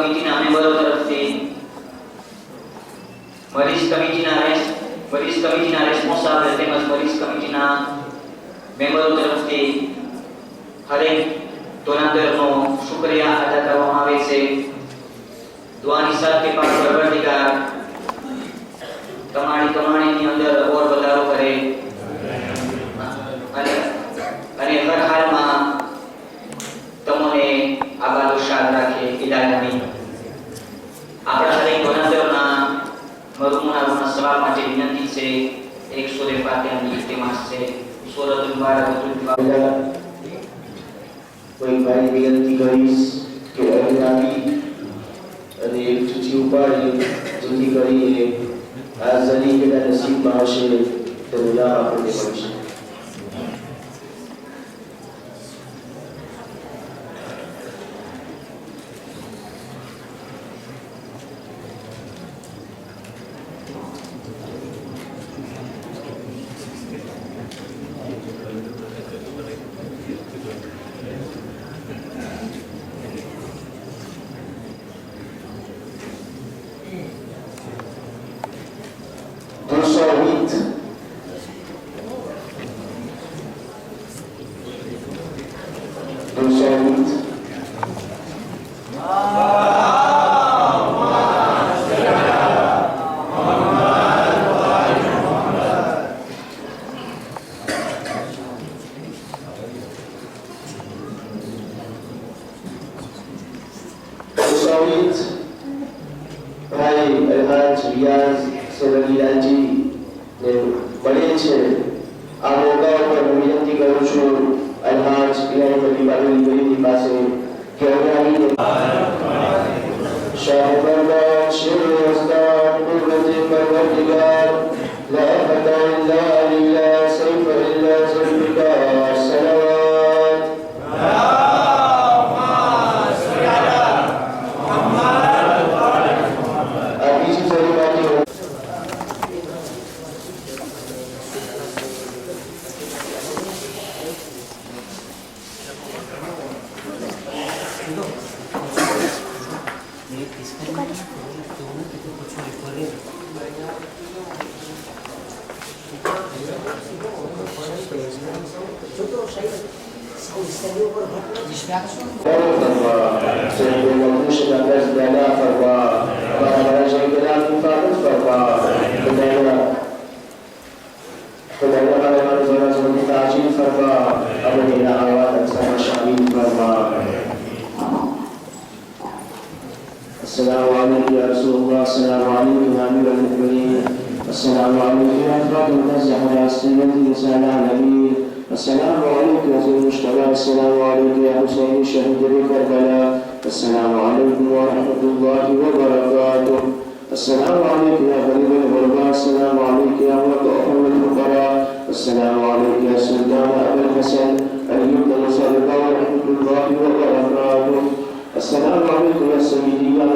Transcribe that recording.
કમિટીના મેમ્બરો તરફથી વરિષ્ઠ કમિટીના રેસ્પોન્સિબલ તેમજ વરિષ્ઠ કમિટીના મેમ્બરો તરફથી હરેક ડોનાટરનો શુક્રિયા અદા કરવામાં આવે છે. दुआनी साथ के पास परवरदिगार તમારી કમાણીની અંદર ઓર વધારો કરે અને હર હાલમાં તમને આબાદ શાદ રાખે. ઇલાહી આપણા હરેક ડોનાટરના મરહુમના સવાલ માટે વિનંતી છે. એક સૂરે ફાતિહાની ઇતિમાસ છે. સૂરતુલ મુબારકતુલ કોઈ ભાઈ વિનંતી કરીશ કે અહિયાંથી અને એક ચૂચી ઉપાડી જેથી કરીને આ ઝલીકેના નસીબમાં હશે તો ગુલામ આપણને મળશે. ભાઈ અલહાજ રિયાઝ સોલંકીલાલજી ને મળે છે. આ મોકા ઉપર હું વિનંતી કરું છું અલહાજ ઇલાહી અલી ગરીબની પાસે કે અગાડી શાહ પરવાર શેર ઉસ્તાદ કુદરત પરવરદિગાર લા ફતા ઇલ્લા લિલ્લાહ સૈફ ઇલ્લા ઝુલ્ફિકાર સલાવત السلام عليكم يا رسول الله. السلام عليكم يا أمير المؤمنين. السلام عليكم يا أفراد المنزه على السنة الإنسان النبي. السلام عليكم يا زين المجتمع. السلام عليكم يا حسين الشهيد بكربلاء. السلام عليكم ورحمة الله وبركاته. السلام عليكم يا غريب الغرباء. السلام عليكم يا مطعم الفقراء. السلام عليكم يا سلطان أبا الحسن أيوب المصطفى ورحمة الله وبركاته. السلام عليكم يا سيدي يا